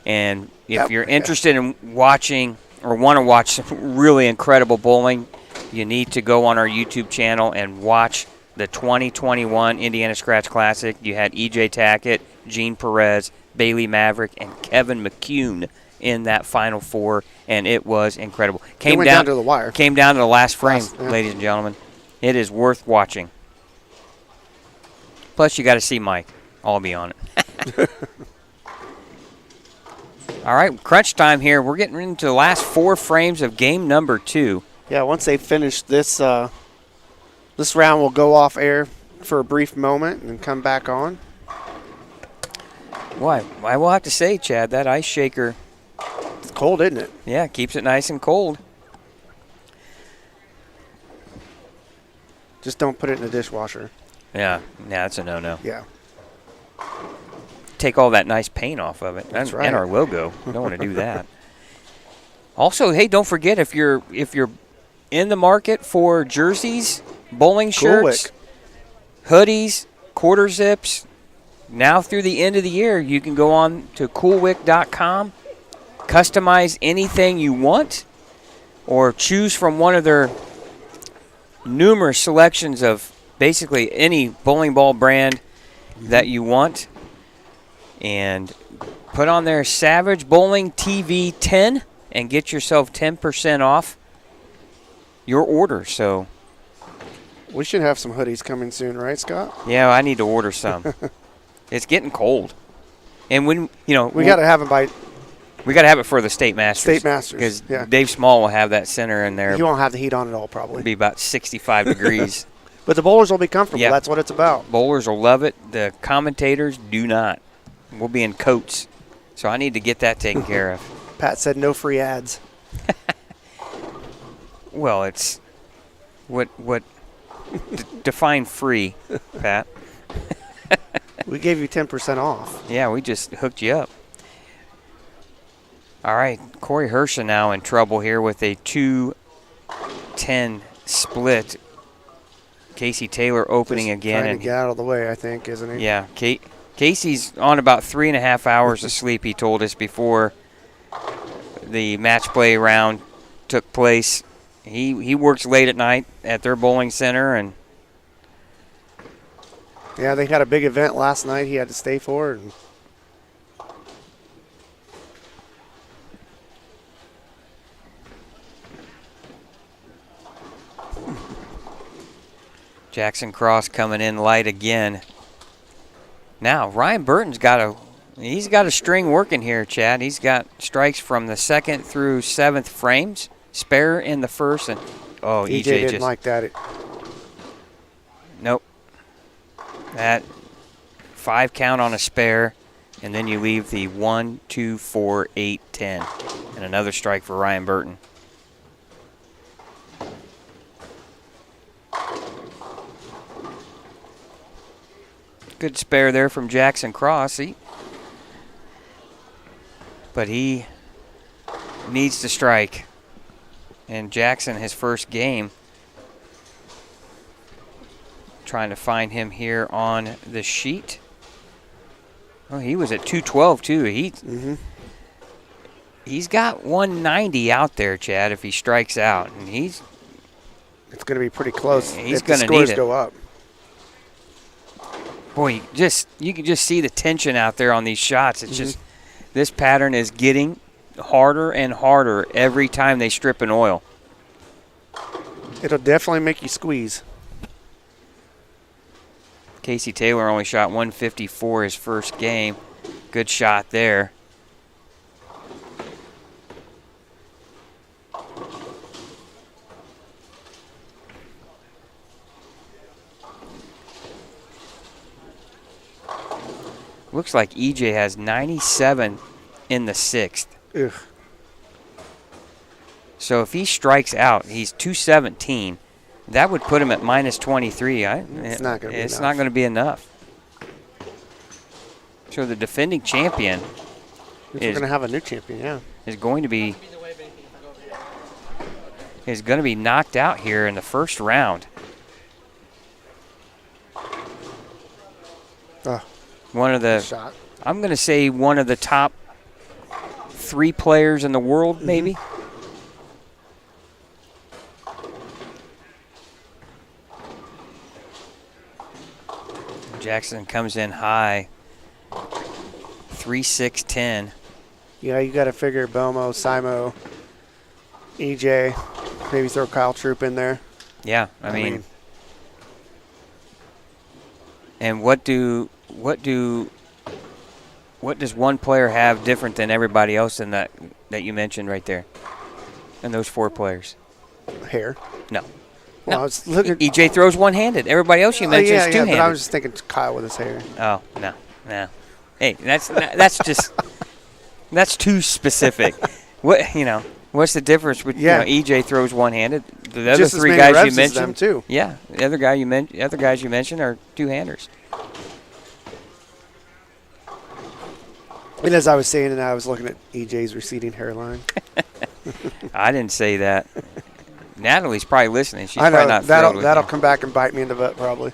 And if you're interested in watching or want to watch some really incredible bowling, you need to go on our YouTube channel and watch the 2021 Indiana Scratch Classic. You had E.J. Tackett, Gene Perez, Bailey Maverick, and Kevin McCune in that Final Four, and it was incredible. It went down to the wire. Came down to the last frame, Yeah. ladies and gentlemen. It is worth watching. Plus, you got to see Mike. Aulby on it. All right, crunch time here. We're getting into the last 4 frames of game number 2. Yeah, once they finish this, this round will go off air for a brief moment and come back on. Why? I will have to say, Chad, that ice shaker, It's cold, isn't it? yeah, keeps it nice and cold. Just don't put it in the dishwasher. Yeah, that's a no-no. Yeah. Take all that nice paint off of it. That's and, right. and our logo. You don't want to do that. Also, hey, don't forget if you're in the market for jerseys, bowling shirts, hoodies, quarter zips, now through the end of the year, you can go on to coolwick.com, customize anything you want, or choose from one of their numerous selections of basically any bowling ball brand that you want. And put on their Savage Bowling TV 10 and get yourself 10% off your order. So, We should have some hoodies coming soon, right, Scott? yeah, I need to order some. It's getting cold. And when, We got to have them by we got to have it for the State Masters. State Masters. Because Yeah. Dave Small will have that center in there. He won't have the heat on at all, It'll probably. be about 65 degrees. But the bowlers will be comfortable. Yeah. That's what it's about. Bowlers will love it. The commentators do not. We'll be in coats. So I need to get that taken care of. Pat said no free ads. Well, it's what define free, Pat. We gave you 10% off. Yeah, we just hooked you up. All right, Corey Hersha now in trouble here with a 2-10 split. Casey Taylor opening Just again. trying And to get out of the way, I think, isn't he? yeah, Casey's on about 3.5 hours of sleep, he told us, before the match play round took place. He works late at night at their bowling center, and Yeah, they had a big event last night he had to stay for. And Jackson Cross coming in light again. Now, Ryan Burton's got a string working here, Chad. He's got strikes from the 2nd through 7th frames, spare in the 1st, and EJ EJ didn't just like that. nope. That 5 count on a spare, and then you leave the 1, 2, 4, 8, 10, and another strike for Ryan Burton. Good spare there from Jackson Cross. But he needs to strike. And Jackson, his first game, trying to find him here on the sheet. Oh, he was at 212 too. He's got 190 out there, Chad, if he strikes out. And It's going to be pretty close He's if the gonna scores need it. go up. Boy, you can just see the tension out there on these shots. It's just this pattern is getting harder and harder every time they strip an oil. It'll definitely make you squeeze. Casey Taylor only shot 154 his first game. Good shot there. Looks like EJ has 97 in the 6th. Ugh. So if he strikes out, he's 217. That would put him at minus 23. It's not going to be It's enough. not going to be enough. So the defending champion We're going to have a new champion, yeah. is going to be knocked out here in the first round. Oh, One of the shot. I'm going to say one of the top 3 players in the world, maybe. Jackson comes in high, 3-6-10. Yeah, you got to figure Belmo, Simo, EJ, maybe throw Kyle Troop in there. Yeah, I mean, and what does one player have different than everybody else in that you mentioned right there? And those 4 players? Hair. No. Well, I was looking. EJ throws one-handed. Everybody else you mentioned is yeah, two-handed. but I was just thinking Kyle with his hair. Oh, no. Hey, that's just that's too specific. What's the difference with EJ throws one-handed? The other Just as 3 many guys reps you as mentioned, them too. Yeah, the other guys you mentioned are two-handers. And as I was saying, and I was looking at EJ's receding hairline. I didn't say that. Natalie's probably listening. She's I know probably not thrilled with that'll you. come back and bite me in the butt probably.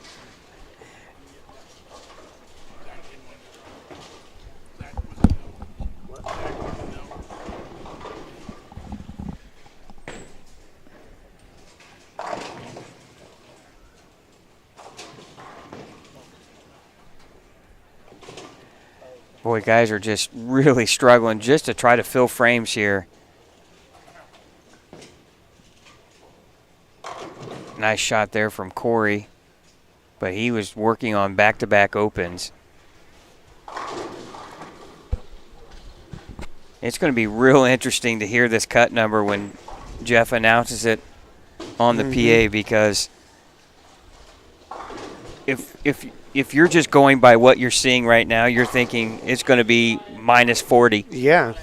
Boy, guys are just really struggling just to try to fill frames here. Nice shot there from Corey, but he was working on back-to-back opens. It's going to be real interesting to hear this cut number when Jeff announces it on the PA, because if you're just going by what you're seeing right now, you're thinking it's going to be minus 40. Yeah,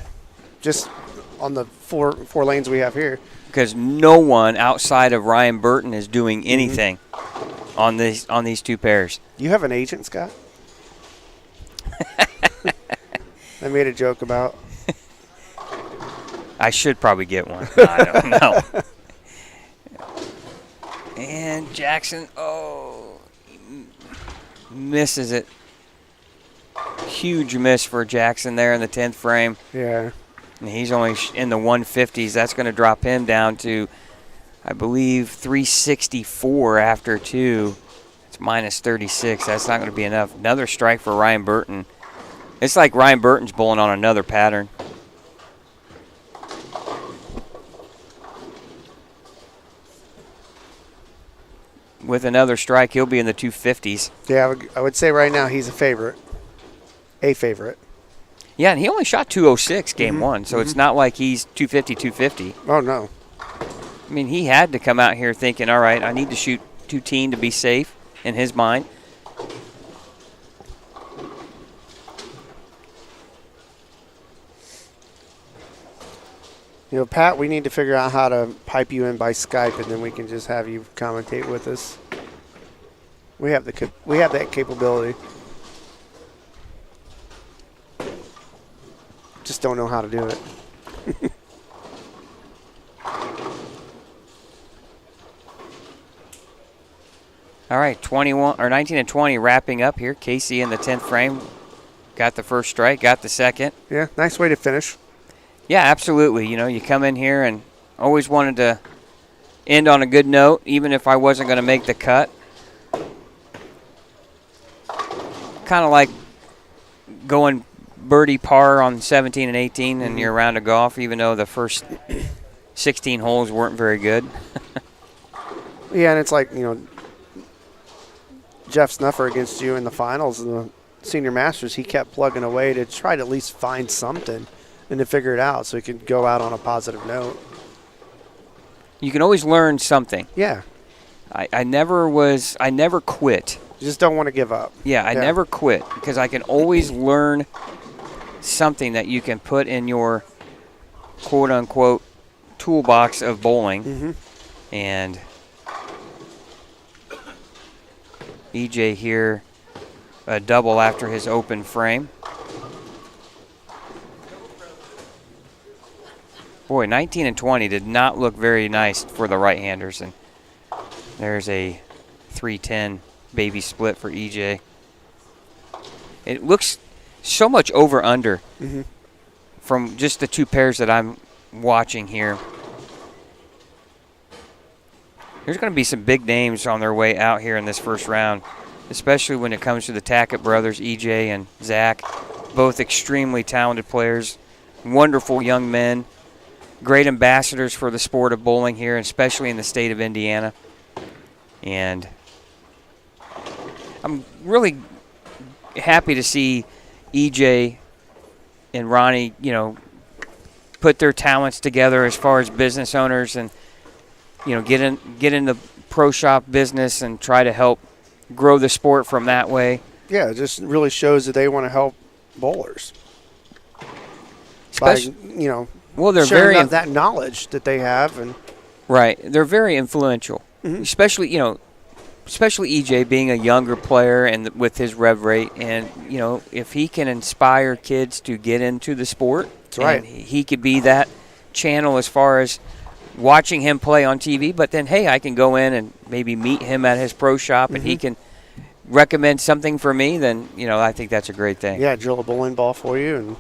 just on the four lanes we have here. Because no one outside of Ryan Burton is doing anything on these two pairs. You have an agent, Scott? I made a joke about. I should probably get one. I don't know. And Jackson, misses it. Huge miss for Jackson there in the 10th frame. Yeah. And he's only in the 150s. That's going to drop him down to, I believe, 364 after 2. It's minus 36. That's not going to be enough. Another strike for Ryan Burton. It's like Ryan Burton's bowling on another pattern. With another strike, he'll be in the 250s. Yeah, I would say right now he's a favorite. A favorite. Yeah, and he only shot 206 game one, so it's not like he's 250, 250. Oh, no. I mean, he had to come out here thinking, all right, I need to shoot 210 to be safe in his mind. You know, Pat, we need to figure out how to pipe you in by Skype, and then we can just have you commentate with us. We have that capability. Just don't know how to do it. All right, 19 and 20 wrapping up here. Casey in the 10th frame got the first strike, got the second. Yeah, nice way to finish. Yeah, absolutely. You know, you come in here and always wanted to end on a good note, even if I wasn't going to make the cut. Kind of like going birdie par on 17 and 18 in your round of golf, even though the first 16 holes weren't very good. Yeah, and it's like, you know, Jeff Snuffer against you in the finals in the Senior Masters, he kept plugging away to try to at least find something and to figure it out so he could go out on a positive note. You can always learn something. Yeah. I never quit. You just don't want to give up. Yeah, I never quit because I can always learn something that you can put in your quote-unquote toolbox of bowling. And EJ here, a double after his open frame. Boy, 19 and 20 did not look very nice for the right-handers. And there's a 310 baby split for EJ. It looks so much over-under from just the two pairs that I'm watching here. There's going to be some big names on their way out here in this first round, especially when it comes to the Tackett brothers, EJ and Zach, both extremely talented players, wonderful young men, great ambassadors for the sport of bowling here, especially in the state of Indiana. And I'm really happy to see EJ and Ronnie, you know, put their talents together as far as business owners and, you know, get in the pro shop business and try to help grow the sport from that way. Yeah, it just really shows that they want to help bowlers. By, you know, well, they're sharing very that knowledge that they have, and right, they're very influential, especially EJ being a younger player and with his rev rate, and you know, if he can inspire kids to get into the sport, that's right. He could be that channel as far as watching him play on TV, but then hey, I can go in and maybe meet him at his pro shop, and he can recommend something for me. Then you know, I think that's a great thing. Yeah, drill a bowling ball for you and.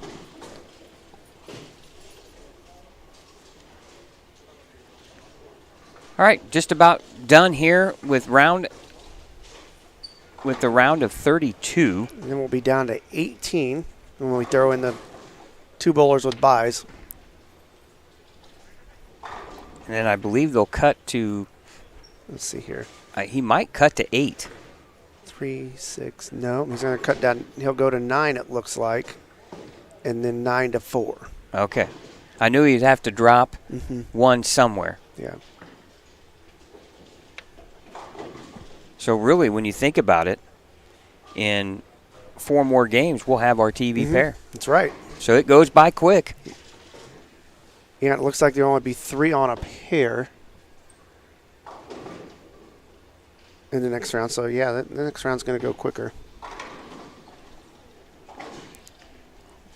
All right, just about done here with the round of 32. And then we'll be down to 18. And when we throw in the 2 bowlers with buys. And then I believe they'll cut to, Let's see here. he might cut to 8. 3, 6. No, he's going to cut down. He'll go to 9, it looks like. And then 9 to 4. Okay. I knew he'd have to drop one somewhere. Yeah. So really, when you think about it, in 4 more games, we'll have our TV pair. That's right. So it goes by quick. Yeah, it looks like there'll only be 3 on a pair in the next round. So, yeah, the next round's going to go quicker.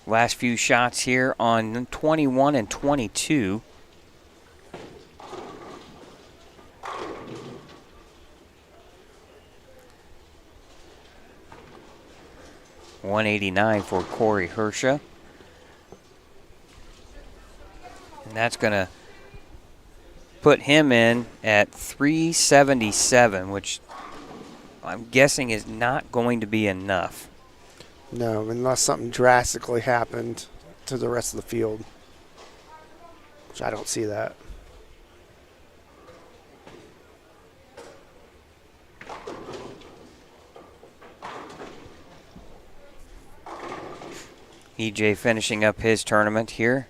Last few shots here on 21 and 22. .189 for Corey Hersha. And that's going to put him in at 377, which I'm guessing is not going to be enough. No, unless something drastically happened to the rest of the field, which I don't see that. EJ finishing up his tournament here.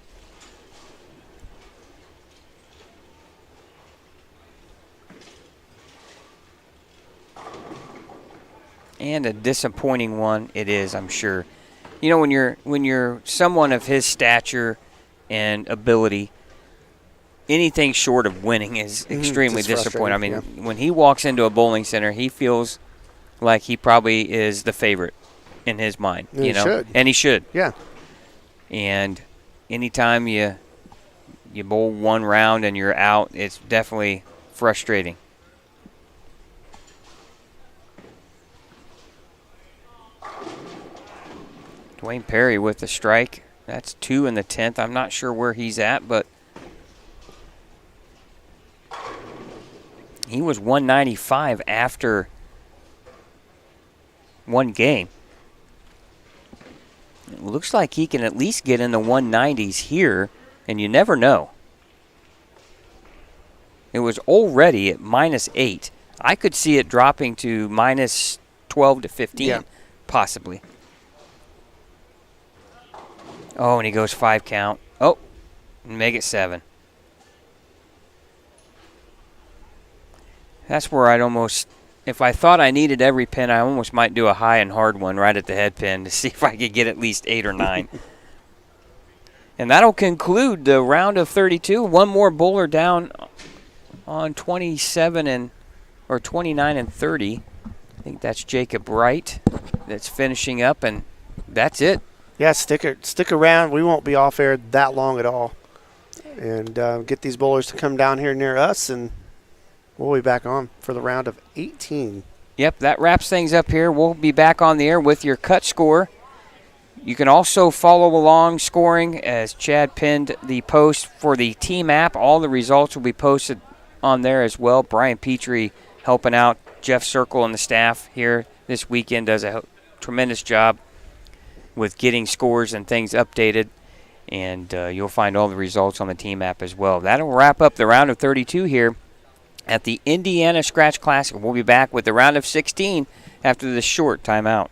And a disappointing one it is, I'm sure. You know, when you're someone of his stature and ability, anything short of winning is extremely It's disappointing. I frustrating, mean, when he walks into a bowling center, he feels like he probably is the favorite in his mind. And you he know, should. and he should. Yeah. And anytime you bowl one round and you're out, it's definitely frustrating. Dwayne Perry with the strike. That's 2 in the 10th. I'm not sure where he's at, but he was 195 after one game. It looks like he can at least get in the 190s here, and you never know. It was already at -8. I could see it dropping to -12 to 15, possibly. Oh, and he goes 5 count. Oh, make it 7. That's where I'd almost, if I thought I needed every pin, I almost might do a high and hard one right at the head pin to see if I could get at least 8 or 9. And that'll conclude the round of 32. One more bowler down on 27 or 29 and 30. I think that's Jacob Wright that's finishing up, and that's it. Yeah, stick around. We won't be off air that long at all. And get these bowlers to come down here near us, and we'll be back on for the round of 18. Yep, that wraps things up here. We'll be back on the air with your cut score. You can also follow along scoring as Chad pinned the post for the team app. All the results will be posted on there as well. Brian Petrie helping out. Jeff Circle and the staff here this weekend does a tremendous job with getting scores and things updated, and you'll find all the results on the team app as well. That'll wrap up the round of 32 here at the Indiana Scratch Classic. We'll be back with the round of 16 after this short timeout.